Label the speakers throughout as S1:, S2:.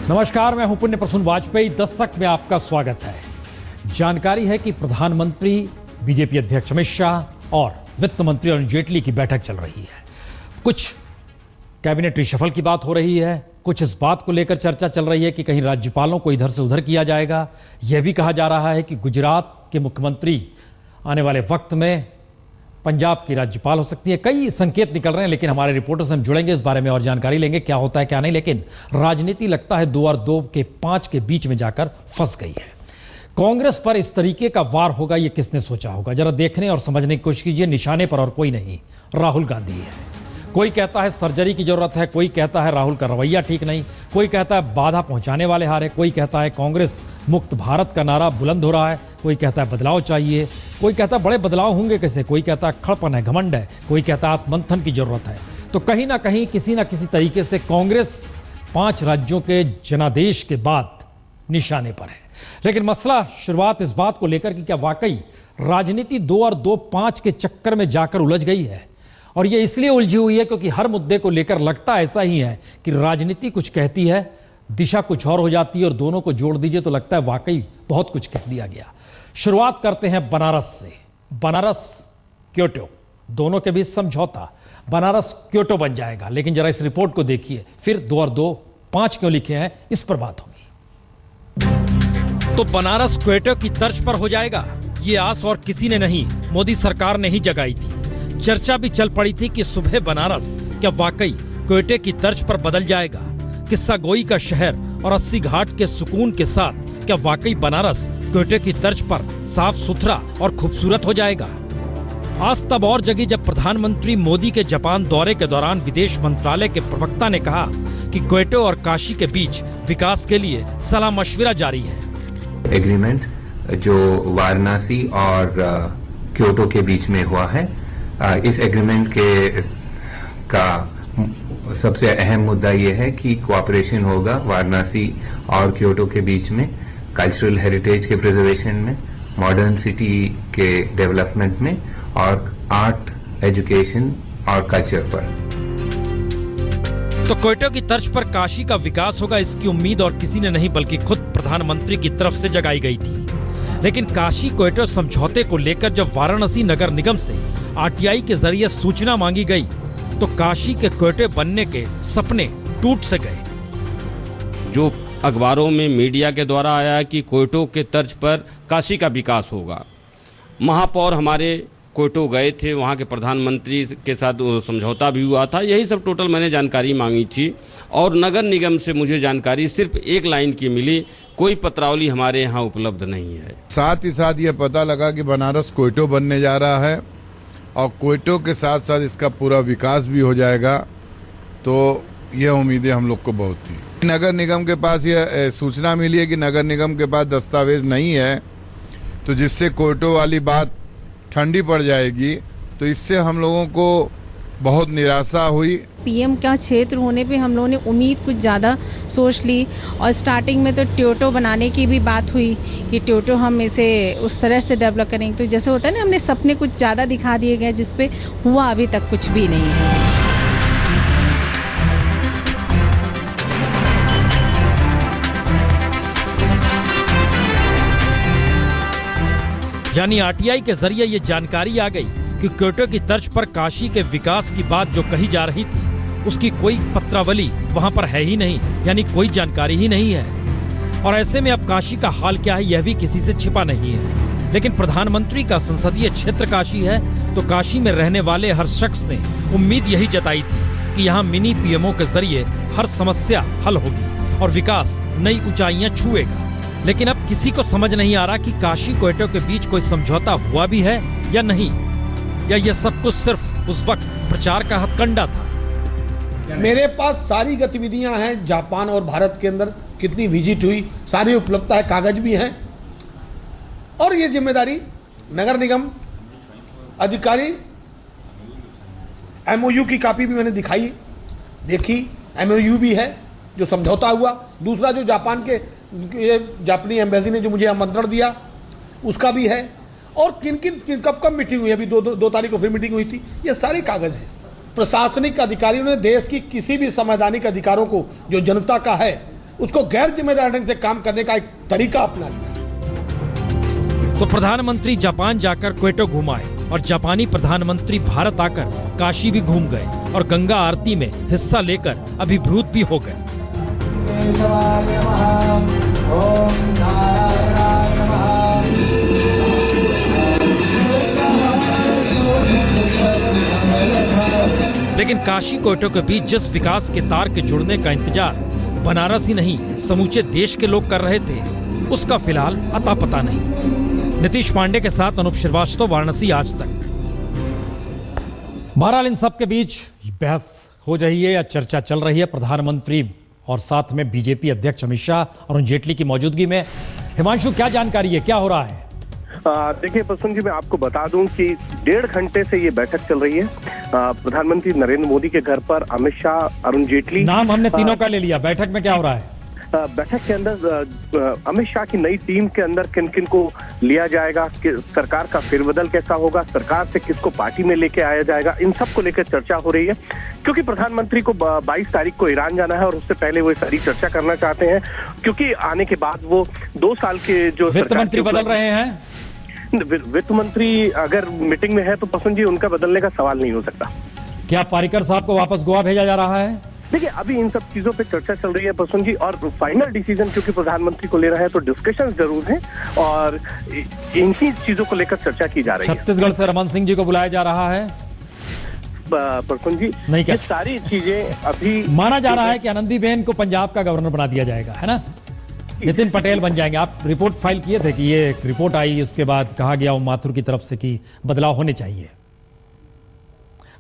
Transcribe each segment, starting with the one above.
S1: नमस्कार, मैं हूं पुण्य प्रसून वाजपेयी। दस्तक में आपका स्वागत है। जानकारी है कि प्रधानमंत्री, बीजेपी अध्यक्ष अमित शाह और वित्त मंत्री अरुण जेटली की बैठक चल रही है। कुछ कैबिनेट रिशफल की बात हो रही है, कुछ इस बात को लेकर चर्चा चल रही है कि कहीं राज्यपालों को इधर से उधर किया जाएगा। यह भी कहा जा रहा है कि गुजरात के मुख्यमंत्री आने वाले वक्त में पंजाब की राज्यपाल हो सकती है। कई संकेत निकल रहे हैं, लेकिन हमारे रिपोर्टर से हम जुड़ेंगे, इस बारे में और जानकारी लेंगे क्या होता है क्या नहीं। लेकिन राजनीति लगता है 2 और 2 के 5 के बीच में जाकर फंस गई है। कांग्रेस पर इस तरीके का वार होगा, ये किसने सोचा होगा? जरा देखने और समझने की कोशिश कीजिए। निशाने पर और कोई नहीं, राहुल गांधी है। कोई कहता है सर्जरी की जरूरत है, कोई कहता है राहुल का रवैया ठीक नहीं, कोई कहता है बाधा पहुंचाने वाले हारे, कोई कहता है कांग्रेस मुक्त भारत का नारा बुलंद हो रहा है, कोई कहता है बदलाव चाहिए, कोई कहता है बड़े बदलाव होंगे कैसे, कोई कहता है खड़पन है, घमंड है, कोई कहता है आत्मंथन की जरूरत है। तो कहीं ना कहीं किसी ना किसी तरीके से कांग्रेस 5 राज्यों के जनादेश के बाद निशाने पर है। लेकिन मसला शुरुआत इस बात को लेकर कि क्या वाकई राजनीति 2 और 2 5 के चक्कर में जाकर उलझ गई है। और ये इसलिए उलझी हुई है क्योंकि हर मुद्दे को लेकर लगता ऐसा ही है कि राजनीति कुछ कहती है, दिशा कुछ और हो जाती है, और दोनों को जोड़ दीजिए तो लगता है वाकई बहुत कुछ कह दिया गया। शुरुआत करते हैं बनारस से। बनारस क्योटो, दोनों के बीच समझौता, बनारस क्योटो बन जाएगा। लेकिन जरा इस रिपोर्ट को देखिए, फिर 2 और 2 5 क्यों लिखे हैं, इस पर बात होगी। तो बनारस क्योटो की तर्ज पर हो जाएगा, ये आस और किसी ने नहीं, मोदी सरकार ने ही जगाई थी। चर्चा भी चल पड़ी थी कि सुबह बनारस क्या वाकई क्योटो की तर्ज पर बदल जाएगा। किस्सा गोई का शहर और 80 घाट के सुकून के साथ क्या वाकई बनारस क्योटो की तर्ज पर साफ सुथरा और खूबसूरत हो जाएगा। आज तब और जगी जब प्रधानमंत्री मोदी के जापान दौरे के दौरान विदेश मंत्रालय के प्रवक्ता ने कहा कि क्योटो और काशी के बीच विकास के लिए सलाह मशविरा जारी है।
S2: एग्रीमेंट जो वाराणसी और क्योटो के बीच में हुआ है, इस एग्रीमेंट का सबसे अहम मुद्दा ये है कि कोऑपरेशन होगा वाराणसी और क्योटो के बीच में, कल्चरल हेरिटेज के प्रिजर्वेशन में, मॉडर्न सिटी के डेवलपमेंट में, और आर्ट, एजुकेशन और कल्चर पर।
S1: तो क्योटो की तर्ज पर काशी का विकास होगा, इसकी उम्मीद और किसी ने नहीं बल्कि खुद प्रधानमंत्री की तरफ से जगाई गई थी। लेकिन काशी क्योटो समझौते को लेकर जब वाराणसी नगर निगम से आरटीआई के जरिए सूचना मांगी गई तो काशी के क्योटो बनने के सपने टूट से गए।
S3: जो अखबारों में मीडिया के द्वारा आया कि क्योटो के तर्ज पर काशी का विकास होगा, महापौर हमारे क्योटो गए थे, वहाँ के प्रधानमंत्री के साथ समझौता भी हुआ था, यही सब टोटल मैंने जानकारी मांगी थी। और नगर निगम से मुझे जानकारी सिर्फ एक लाइन की मिली, कोई पत्रावली हमारे यहाँ उपलब्ध नहीं है।
S4: साथ ही साथ ये पता लगा कि बनारस क्योटो बनने जा रहा है और क्योटो के साथ साथ इसका पूरा विकास भी हो जाएगा, तो यह उम्मीदें हम लोग को बहुत थी। नगर निगम के पास ये सूचना मिली है कि नगर निगम के पास दस्तावेज नहीं है, तो जिससे क्योटो वाली बात ठंडी पड़ जाएगी, तो इससे हम लोगों को बहुत निराशा हुई।
S5: पीएम का क्षेत्र होने पे हम लोगों ने उम्मीद कुछ ज़्यादा सोच ली, और स्टार्टिंग में तो क्योटो बनाने की भी बात हुई कि क्योटो हम इसे उस तरह से डेवलप करेंगे। तो जैसे होता है ना, हमने सपने कुछ ज़्यादा दिखा दिए गए, जिस पे हुआ अभी तक कुछ भी नहीं है।
S1: यानी आरटीआई के जरिए ये जानकारी आ गई कि क्योटो की तर्ज पर काशी के विकास की बात जो कही जा रही थी, उसकी कोई पत्रावली वहां पर है ही नहीं, यानी कोई जानकारी ही नहीं है। और ऐसे में अब काशी का हाल क्या है, यह भी किसी से छिपा नहीं है। लेकिन प्रधानमंत्री का संसदीय क्षेत्र काशी है, तो काशी में रहने वाले हर शख्स ने उम्मीद यही जताई थी कि यहाँ मिनी पीएमओ के जरिए हर समस्या हल होगी और विकास नई ऊंचाइयां छुएगा। लेकिन अब किसी को समझ नहीं आ रहा कि काशी क्योटो के बीच कोई समझौता हुआ भी है या नहीं, या यह सब कुछ सिर्फ उस वक्त प्रचार का हथकंडा था।
S6: मेरे पास सारी गतिविधियां हैं, जापान और भारत के अंदर कितनी विजिट हुई, सारी उपलब्धता है, कागज भी हैं। और ये जिम्मेदारी नगर निगम अधिकारी, एमओयू की कॉपी भी मैंने देखी, एमओयू भी है जो समझौता हुआ। दूसरा जो जापान के जापानी एम्बेसी ने जो मुझे आमंत्रण दिया, उसका भी है। और किन कब मीटिंग हुई, अभी 2 तारीख को फिर मीटिंग हुई थी, ये सारे कागज हैं। प्रशासनिक अधिकारियों ने देश की किसी भी संवैधानिक अधिकारों को जो जनता का है उसको गैर जिम्मेदार ढंग से काम करने का एक तरीका अपना लिया।
S1: तो प्रधानमंत्री जापान जाकर क्वेटो घुमाए और जापानी प्रधानमंत्री भारत आकर काशी भी घूम गए और गंगा आरती में हिस्सा लेकर अभिभूत भी हो गए। लेकिन काशी क्वेटो के बीच जिस विकास के तार के जुड़ने का इंतजार बनारस ही नहीं समूचे देश के लोग कर रहे थे, उसका फिलहाल अता पता नहीं। नीतीश पांडे के साथ अनूप श्रीवास्तव, वाराणसी आज तक। बहरहाल इन सब के बीच बहस हो रही है या चर्चा चल रही है प्रधानमंत्री और साथ में बीजेपी अध्यक्ष अमित शाह और अरुण जेटली की मौजूदगी में। हिमांशु, क्या जानकारी है, क्या हो रहा है?
S7: देखिए प्रसून जी, मैं आपको बता दूं कि 1.5 घंटे से ये बैठक चल रही है। प्रधानमंत्री नरेंद्र मोदी के घर पर अमित शाह, अरुण जेटली,
S1: नाम हमने तीनों का ले लिया। बैठक में क्या हो रहा है?
S7: बैठक के अंदर अमित शाह की नई टीम के अंदर किन किन को लिया जाएगा, सरकार का फेरबदल कैसा होगा, सरकार से किसको पार्टी में लेके आया जाएगा, इन सब को लेकर चर्चा हो रही है। क्योंकि प्रधानमंत्री को 22 तारीख को ईरान जाना है और उससे पहले वो सारी चर्चा करना चाहते हैं, क्योंकि आने के बाद वो 2 साल के जो
S1: वित्त मंत्री बदल रहे हैं।
S7: वित्त मंत्री अगर मीटिंग में है तो पसंद जी उनका बदलने का सवाल नहीं हो सकता।
S1: क्या पारीकर साहब को वापस गोवा भेजा जा रहा है?
S7: देखिए अभी इन सब चीजों पे चर्चा चल रही है प्रसून जी, और फाइनल डिसीजन क्योंकि प्रधानमंत्री को ले रहा है तो डिस्कशन जरूर है और इन्हीं चीजों को लेकर चर्चा की जा रही है।
S1: छत्तीसगढ़ से रमन सिंह जी को बुलाया जा रहा है
S7: प्रसून जी,
S1: नहीं,
S7: ये सारी चीजें अभी
S1: माना जा रहा है कि आनंदीबेन को पंजाब का गवर्नर बना दिया जाएगा, है ना? नितिन पटेल बन जाएंगे। आप रिपोर्ट फाइल किए थे कि ये एक रिपोर्ट आई, उसके बाद कहा गया वो माथुर की तरफ से कि बदलाव होने चाहिए।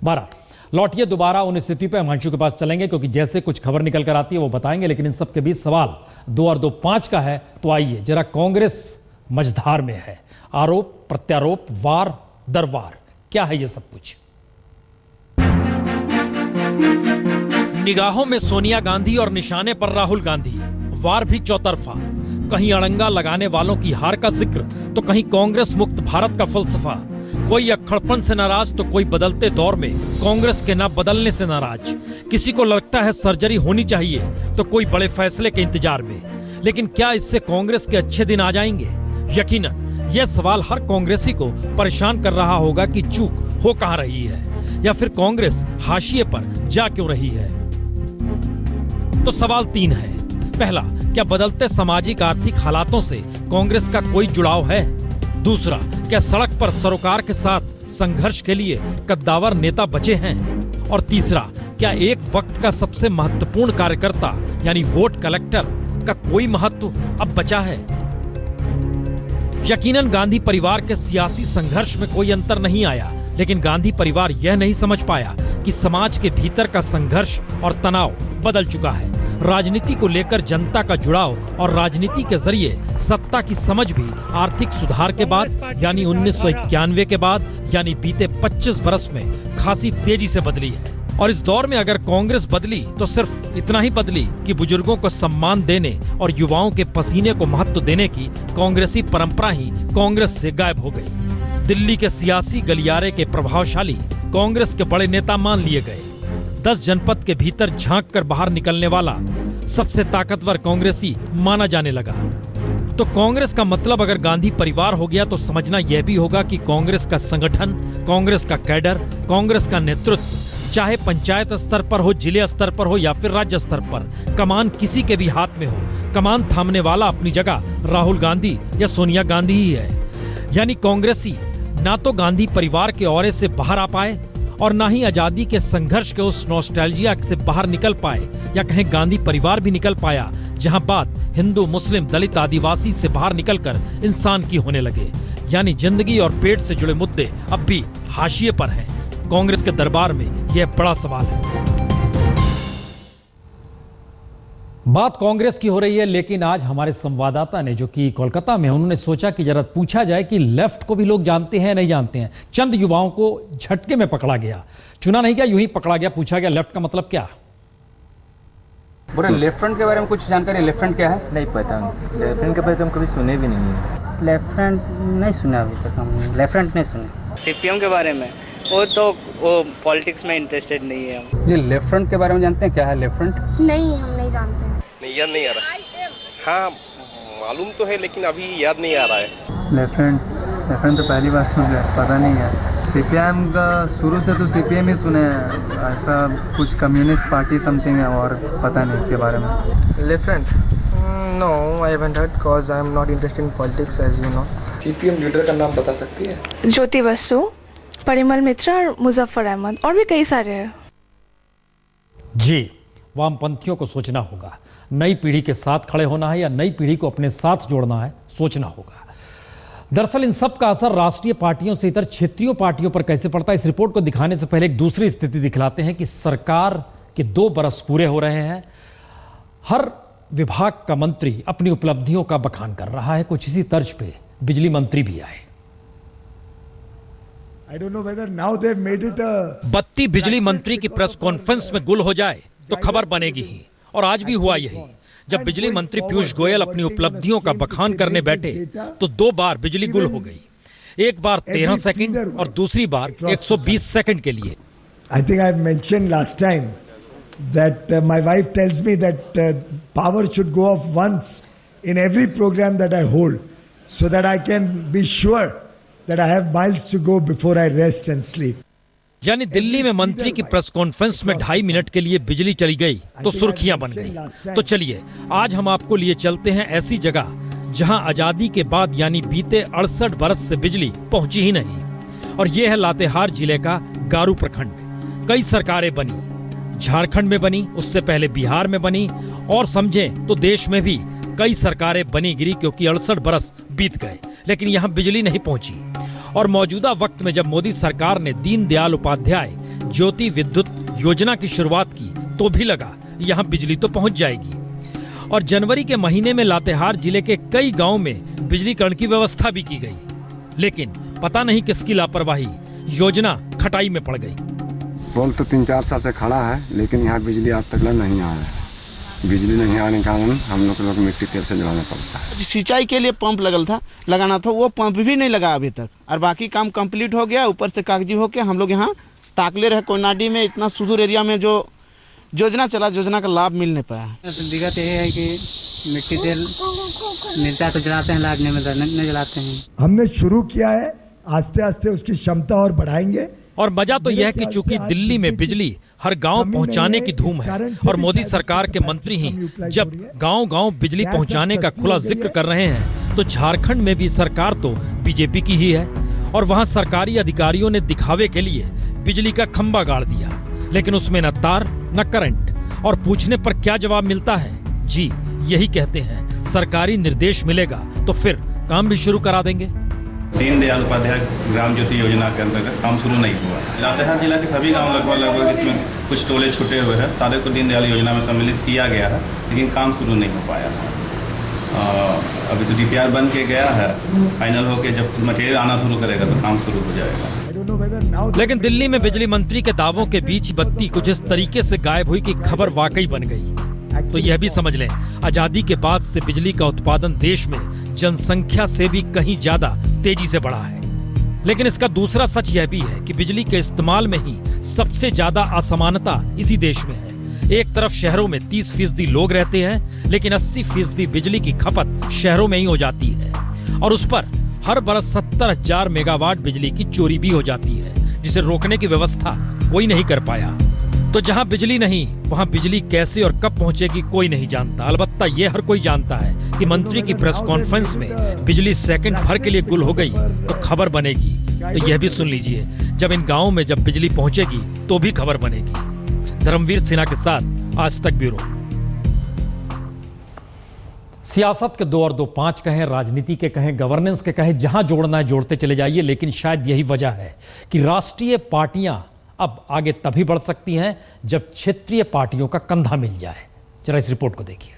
S1: 12 लौटिए दोबारा उन स्थिति पर हिमांशु के पास चलेंगे, क्योंकि जैसे कुछ खबर निकल कर आती है वो बताएंगे। लेकिन इन सब के बीच सवाल 2 और 2 5 का है। तो आइए जरा, कांग्रेस मझधार में है, आरोप प्रत्यारोप, वार दर वार, क्या है ये सब कुछ? निगाहों में सोनिया गांधी और निशाने पर राहुल गांधी, वार भी चौतरफा। कहीं अड़ंगा लगाने वालों की हार का जिक्र तो कहीं कांग्रेस मुक्त भारत का फलसफा। कोई अक्खड़पन से नाराज तो कोई बदलते दौर में कांग्रेस के ना बदलने से नाराज। किसी को लगता है सर्जरी होनी चाहिए तो कोई बड़े फैसले के इंतजार में। लेकिन क्या इससे कांग्रेस के अच्छे दिन आ जाएंगे? यकीनन यह सवाल हर कांग्रेसी को परेशान कर रहा होगा कि चूक हो कहां रही है, या फिर कांग्रेस हाशिए पर जा क्यों रही है। तो सवाल 3 है। पहला, क्या बदलते सामाजिक आर्थिक हालातों से कांग्रेस का कोई जुड़ाव है? दूसरा, क्या सड़क पर सरोकार के साथ संघर्ष के लिए कद्दावर नेता बचे हैं? और तीसरा, क्या एक वक्त का सबसे महत्वपूर्ण कार्यकर्ता यानी वोट कलेक्टर का कोई महत्व अब बचा है? यकीनन गांधी परिवार के सियासी संघर्ष में कोई अंतर नहीं आया, लेकिन गांधी परिवार यह नहीं समझ पाया कि समाज के भीतर का संघर्ष और तनाव बदल चुका है। राजनीति को लेकर जनता का जुड़ाव और राजनीति के जरिए सत्ता की समझ भी आर्थिक सुधार के बाद यानी 1991 के बाद यानी बीते 25 बरस में खासी तेजी से बदली है। और इस दौर में अगर कांग्रेस बदली तो सिर्फ इतना ही बदली कि बुजुर्गों को सम्मान देने और युवाओं के पसीने को महत्व देने की कांग्रेसी परंपरा ही कांग्रेस से गायब हो गई। दिल्ली के सियासी गलियारे के प्रभावशाली कांग्रेस के बड़े नेता मान लिए गए। 10 जनपद के भीतर झांक कर बाहर निकलने वाला सबसे ताकतवर कांग्रेसी माना जाने लगा। तो कांग्रेस का मतलब अगर गांधी परिवार हो गया तो समझना यह भी होगा कि कांग्रेस का संगठन, कांग्रेस का कैडर, कांग्रेस का नेतृत्व, चाहे पंचायत स्तर पर हो, जिले स्तर पर हो या फिर राज्य स्तर पर, कमान किसी के भी हाथ में हो, कमान थामने वाला अपनी जगह राहुल गांधी या सोनिया गांधी ही है। यानी कांग्रेसी ना तो गांधी परिवार के औरे से बाहर आ पाए और ना ही आजादी के संघर्ष के उस नॉस्टैल्जिया से बाहर निकल पाए, या कहीं गांधी परिवार भी निकल पाया जहां बात हिंदू, मुस्लिम, दलित, आदिवासी से बाहर निकलकर इंसान की होने लगे। यानी जिंदगी और पेट से जुड़े मुद्दे अब भी हाशिए पर हैं। कांग्रेस के दरबार में यह बड़ा सवाल है। बात कांग्रेस की हो रही है, लेकिन आज हमारे संवाददाता ने जो कि कोलकाता में, उन्होंने सोचा कि जरा पूछा जाए कि लेफ्ट को भी लोग जानते हैं नहीं जानते हैं। चंद युवाओं को झटके में पकड़ा गया, चुना नहीं गया, यूं ही पकड़ा गया। पूछा गया लेफ्ट का मतलब क्या?
S8: बोले लेफ्ट फ्रंट के बारे में कुछ जानकारी? लेफ्ट फ्रंट क्या है?
S9: नहीं पता। लेफ्ट फ्रंट के बारे में हम कभी सुने भी नहीं है।
S10: लेफ्ट फ्रंट नहीं सुना अभी तक, हम लेफ्ट फ्रंट नहीं सुने।
S11: सीपीएम के बारे में वो पॉलिटिक्स में इंटरेस्टेड नहीं है हम।
S8: जी लेफ्ट फ्रंट के बारे में जानते हैं क्या है लेफ्ट फ्रंट?
S12: नहीं, हम नहीं जानते। याद नहीं आ रहा। हाँ मालूम तो है लेकिन अभी याद नहीं आ रहा है।
S9: लेफ्ट तो पहली बार सुन रहे, पता नहीं है। सीपीएम का शुरू से तो सीपीएम ही सुने हैं, ऐसा कुछ कम्युनिस्ट पार्टी समथिंग है और पता नहीं इसके बारे में।
S13: Left no I haven't heard because I am not interested in politics as you know.
S14: CPM leader का नाम बता सकती है?
S15: ज्योति बसु, परिमल मित्रा और मुजफ्फर अहमद और भी कई सारे हैं।
S1: जी, वामपंथियों को सोचना होगा, नई पीढ़ी के साथ खड़े होना है या नई पीढ़ी को अपने साथ जोड़ना है, सोचना होगा। दरअसल इन सब का असर राष्ट्रीय पार्टियों से इतर क्षेत्रीय पार्टियों पर कैसे पड़ता है, इस रिपोर्ट को दिखाने से पहले एक दूसरी स्थिति दिखलाते हैं कि सरकार के 2 बरस पूरे हो रहे हैं। हर विभाग का मंत्री अपनी उपलब्धियों का बखान कर रहा है। कुछ इसी तर्ज पे बिजली मंत्री भी आए। बत्ती बिजली मंत्री की प्रेस कॉन्फ्रेंस में गुल हो जाए तो खबर बनेगी ही, और आज भी हुआ यही। जब बिजली मंत्री पीयूष गोयल अपनी उपलब्धियों का बखान करने बैठे तो 2 बार बिजली गुल हो गई, एक बार 13 सेकंड और दूसरी बार 120 सेकंड के लिए।
S16: I think I've mentioned last time that my wife tells me that power should go off once in every program that I hold so that I can be sure that I have miles to go before I rest and sleep.
S1: यानी दिल्ली में मंत्री की press conference में 2.5 minute के लिए बिजली चली गई तो सुर्खियां बन गई। तो चलिए आज हम आपको लिए चलते हैं ऐसी जगह जहां आजादी के बाद यानी बीते 68 बरस से बिजली पहुंची ही नहीं, और यह है लातेहार जिले का गारू प्रखंड। कई सरकारें बनी, झारखंड में बनी, उससे पहले बिहार में बनी, और समझें तो देश में भी कई सरकारें बनी गिरी क्योंकि 68 बरस बीत गए, लेकिन यहाँ बिजली नहीं पहुंची। और मौजूदा वक्त में जब मोदी सरकार ने दीनदयाल उपाध्याय ज्योति विद्युत योजना की शुरुआत की तो भी लगा यहाँ बिजली तो पहुंच जाएगी। और जनवरी के महीने में लातेहार जिले के कई गांवों में बिजलीकरण की व्यवस्था भी की गई, लेकिन पता नहीं किसकी लापरवाही, योजना खटाई में पड़ गई।
S17: पोल तो 3-4 साल से खड़ा है, लेकिन यहाँ बिजली आज तक नहीं आया है। बिजली नहीं आने के कारण हम लोग मिट्टी तेल से जलाना पड़ता है।
S18: सिंचाई के लिए पंप लगाना था, वो पंप भी नहीं लगा अभी तक, और बाकी काम कंप्लीट हो गया। ऊपर से कागजी होके हम लोग यहाँ ताकले रहे कोयनाडी में, इतना सुदूर एरिया में जो योजना चला, योजना का लाभ मिल नहीं पाया।
S10: दिक्कत यह है कि मिट्टी तेल मिलता तो जलाते हैं, लागने में नहीं जलाते हैं।
S16: हमने शुरू किया है, आस्ते आस्ते उसकी क्षमता और बढ़ाएंगे।
S1: और मजा तो यह कि चूंकि दिल्ली में बिजली हर गांव पहुंचाने की धूम है और मोदी सरकार के मंत्री ही जब गांव-गांव बिजली पहुंचाने का खुला जिक्र कर रहे हैं, तो झारखंड में भी सरकार तो बीजेपी की ही है, और वहां सरकारी अधिकारियों ने दिखावे के लिए बिजली का खंभा गाड़ दिया, लेकिन उसमें न तार न करंट। और पूछने पर क्या जवाब मिलता है? जी यही कहते हैं, सरकारी निर्देश मिलेगा तो फिर काम भी शुरू करा देंगे।
S19: दीनदयाल उपाध्याय ग्राम ज्योति योजना के अंतर्गत काम शुरू नहीं हुआ। लातेहार जिला के सभी गांव लगभग इसमें कुछ टोले छूटे हुए हैं, सारे को दीनदयाल योजना में सम्मिलित किया गया है, लेकिन काम शुरू नहीं हो पाया है। अभी तो DPR बन के गया है, फाइनल होके जब मटेरियल आना शुरू करेगा तो काम शुरू हो जाएगा।
S1: लेकिन दिल्ली में बिजली मंत्री के दावों के बीच बत्ती कुछ इस तरीके से गायब हुई कि खबर वाकई बन गई। तो यह भी समझ लें, आजादी के बाद से बिजली का उत्पादन देश में जनसंख्या से भी कहीं ज्यादा तेजी से बढ़ा है। लेकिन इसका दूसरा सच यह भी है कि बिजली के इस्तेमाल में ही सबसे ज्यादा असमानता इसी देश में है। एक तरफ शहरों में 30% लोग रहते हैं, लेकिन 80% बिजली की खपत शहरों में ही हो जाती है, और उस पर हर बरस 70,000 मेगावाट बिजली की चोरी भी हो जाती है, जिसे रोकने की व्यवस्था कोई नहीं कर पाया। तो जहां बिजली नहीं, वहां बिजली कैसे और कब पहुंचेगी कोई नहीं जानता। अलबत्ता ये हर कोई जानता है कि मंत्री की प्रेस कॉन्फ्रेंस में बिजली सेकंड भर के लिए गुल हो गई तो खबर बनेगी। तो यह भी सुन लीजिए, जब इन गांवों में जब बिजली पहुंचेगी तो भी खबर बनेगी। धर्मवीर सिन्हा के साथ आज तक ब्यूरो। सियासत के 2 और 2 5 कहें, राजनीति के कहें, गवर्नेंस के कहें, जहां जोड़ना है जोड़ते चले जाइए, लेकिन शायद यही वजह है कि राष्ट्रीय पार्टियां अब आगे तभी बढ़ सकती हैं जब क्षेत्रीय पार्टियों का कंधा मिल जाए। जरा इस रिपोर्ट को देखिए।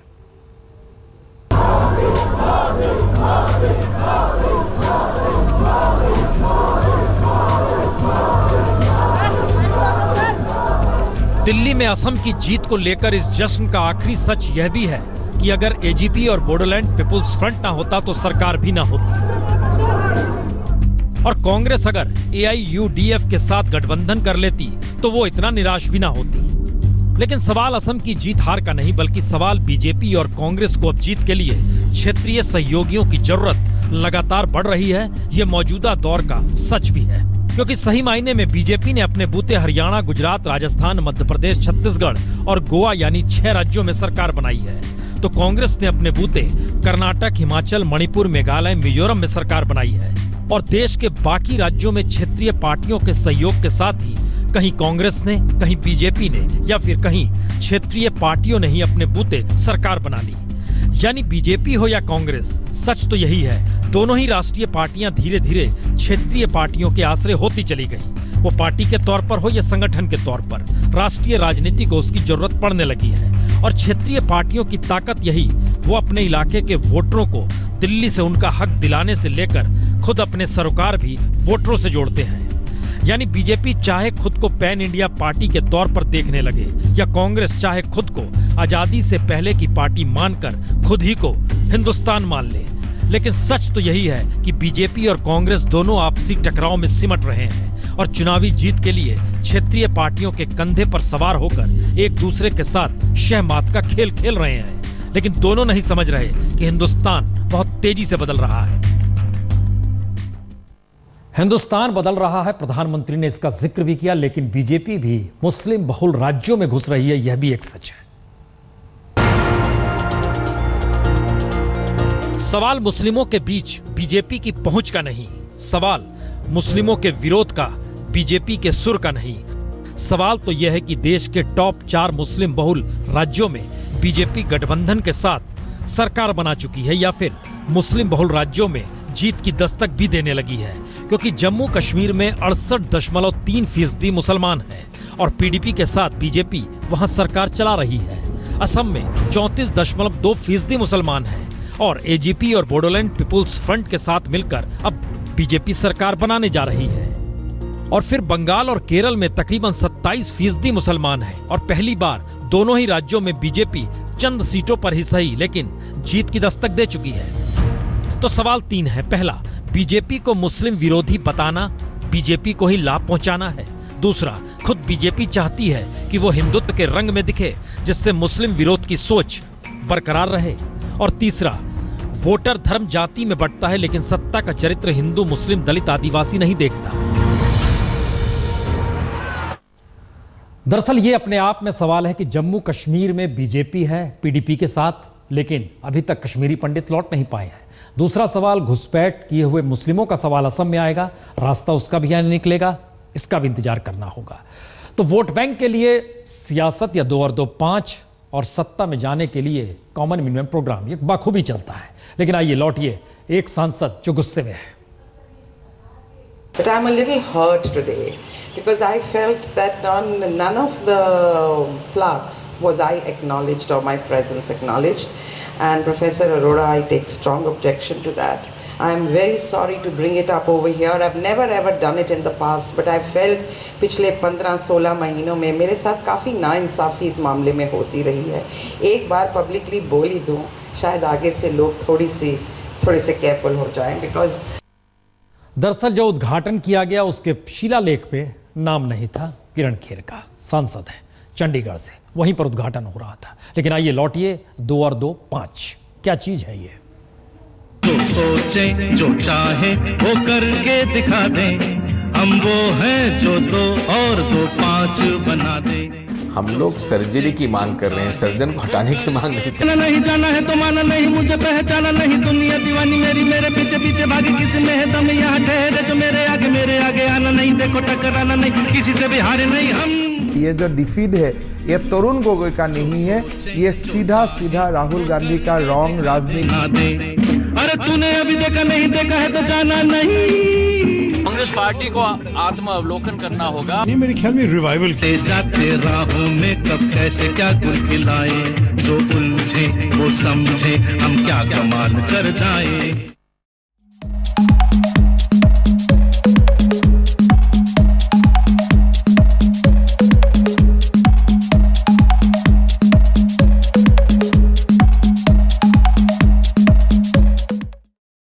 S1: दिल्ली में असम की जीत को लेकर इस जश्न का आखिरी सच यह भी है कि अगर एजीपी और बोडोलैंड पीपुल्स फ्रंट ना होता तो सरकार भी ना होती, और कांग्रेस अगर AIUDF के साथ गठबंधन कर लेती तो वो इतना निराश भी ना होती। लेकिन सवाल असम की जीत हार का नहीं, बल्कि सवाल बीजेपी और कांग्रेस को अब जीत के लिए क्षेत्रीय सहयोगियों की जरूरत लगातार बढ़ रही है। ये मौजूदा दौर का सच भी है, क्योंकि सही मायने में बीजेपी ने अपने बूते हरियाणा, गुजरात, राजस्थान, मध्य प्रदेश, छत्तीसगढ़ और गोवा यानी 6 राज्यों में सरकार बनाई है, तो कांग्रेस ने अपने बूते कर्नाटक, हिमाचल, मणिपुर, मेघालय, मिजोरम में सरकार बनाई है। और देश के बाकी राज्यों में क्षेत्रीय पार्टियों के सहयोग के साथ ही कहीं कांग्रेस ने, कहीं बीजेपी ने या फिर कहीं क्षेत्रीय पार्टियों ने ही अपने बूते सरकार बना ली। यानी बीजेपी हो या कांग्रेस, सच तो यही है, दोनों ही राष्ट्रीय पार्टियां धीरे धीरे क्षेत्रीय पार्टियों के आश्रय होती चली गई। वो पार्टी के तौर पर हो या संगठन के तौर पर, राष्ट्रीय राजनीति को उसकी जरूरत पड़ने लगी है। और क्षेत्रीय पार्टियों की ताकत यही, वो अपने इलाके के वोटरों को दिल्ली से उनका हक दिलाने से लेकर खुद अपने सरोकार भी वोटरों से जोड़ते हैं। यानी बीजेपी चाहे खुद को पैन इंडिया पार्टी के तौर पर देखने लगे या कांग्रेस चाहे खुद को आजादी से पहले की पार्टी मानकर खुद ही को हिंदुस्तान मान ले, लेकिन सच तो यही है कि बीजेपी और कांग्रेस दोनों आपसी टकराव में सिमट रहे हैं और चुनावी जीत के लिए क्षेत्रीय पार्टियों के कंधे पर सवार होकर एक दूसरे के साथ शहमात का खेल खेल रहे हैं। लेकिन दोनों नहीं समझ रहे कि हिंदुस्तान बहुत तेजी से बदल रहा है। हिंदुस्तान बदल रहा है, प्रधानमंत्री ने इसका जिक्र भी किया, लेकिन बीजेपी भी मुस्लिम बहुल राज्यों में घुस रही है, यह भी एक सच है। सवाल मुस्लिमों के बीच बीजेपी की पहुंच का नहीं, सवाल मुस्लिमों के विरोध का बीजेपी के सुर का नहीं। सवाल तो यह है कि देश के टॉप 4 मुस्लिम बहुल राज्यों में बीजेपी गठबंधन के साथ सरकार बना चुकी है या फिर मुस्लिम बहुल राज्यों में जीत की दस्तक भी देने लगी है, क्योंकि जम्मू कश्मीर में 68.3% मुसलमान हैं और पीडीपी के साथ बीजेपी वहां सरकार चला रही है। असम में 34.2% मुसलमान हैं और एजीपी और बोडोलैंड पीपुल्स फ्रंट के साथ मिलकर अब बीजेपी सरकार बनाने जा रही है। और फिर बंगाल और केरल में तकरीबन 27% मुसलमान हैं और पहली बार दोनों ही राज्यों में बीजेपी चंद सीटों पर ही सही लेकिन जीत की दस्तक दे चुकी है। तो सवाल 3 है। पहला, बीजेपी को मुस्लिम विरोधी बताना बीजेपी को ही लाभ पहुंचाना है। दूसरा, खुद बीजेपी चाहती है कि वो हिंदुत्व के रंग में दिखे, जिससे मुस्लिम विरोध की सोच बरकरार रहे। और तीसरा, वोटर धर्म जाति में बंटता है लेकिन सत्ता का चरित्र हिंदू, मुस्लिम, दलित, आदिवासी नहीं देखता। दरअसल ये अपने आप में सवाल है कि जम्मू कश्मीर में बीजेपी है पीडीपी के साथ, लेकिन अभी तक कश्मीरी पंडित लौट नहीं पाए हैं। दूसरा सवाल, घुसपैठ किए हुए मुस्लिमों का सवाल असम में आएगा, रास्ता उसका भी यहाँ निकलेगा, इसका भी इंतजार करना होगा। तो वोट बैंक के लिए सियासत या 2 और 2 5 और सत्ता में जाने के लिए कॉमन मिनिमम प्रोग्राम ये बाखूबी चलता है। लेकिन आइए लौटिए एक सांसद जो गुस्से में है।
S20: But I'm a little hurt today because I felt that on none of the plaques was I acknowledged or my presence acknowledged, and Professor Arora, I take strong objection to that. I'm very sorry to bring it up over here. I've never ever done it in the past, but I felt पिछले 15-16 महीनों में मेरे साथ काफ़ी नाइंसाफ़ी इस मामले में होती रही है। एक बार पब्लिकली बोल ही दूँ, शायद आगे से लोग थोड़े से केयरफुल हो जाएं, बिकॉज
S1: दरअसल जो उद्घाटन किया गया उसके शिलालेख पे नाम नहीं था। किरण खेर का सांसद है चंडीगढ़ से, वहीं पर उद्घाटन हो रहा था। लेकिन आइए लौटिए 2 और 2 5 क्या चीज है ये।
S21: जो सोचे जो चाहे वो करके दिखा दे, हम वो हैं जो 2 और 2 5 बना दे।
S14: हम लोग सर्जरी की मांग कर रहे हैं, सर्जन को हटाने की मांग नहीं कर रहे।
S21: नहीं जाना है तो माना नहीं, मुझे पहचाना नहीं, दुनिया दीवानी मेरी, मेरे पीछे पीछे भागी, किसी में है दम यहाँ ठहरे जो मेरे आगे आना नहीं, देखो टकराना नहीं, किसी से भी हारे नहीं हम।
S22: ये जो डिफीट है ये तरुण गोगोई का नहीं है, ये सीधा राहुल गांधी का रॉन्ग राजनीति।
S21: अरे तूने अभी देखा नहीं, देखा है तो जाना नहीं।
S23: कांग्रेस पार्टी को आत्म अवलोकन करना होगा।
S21: ये मेरे ख्याल में रिवाइवल के जाते राहों में कब कैसे क्या गुल खिलाए, जो उलझे वो समझे हम क्या कमाल कर जाए।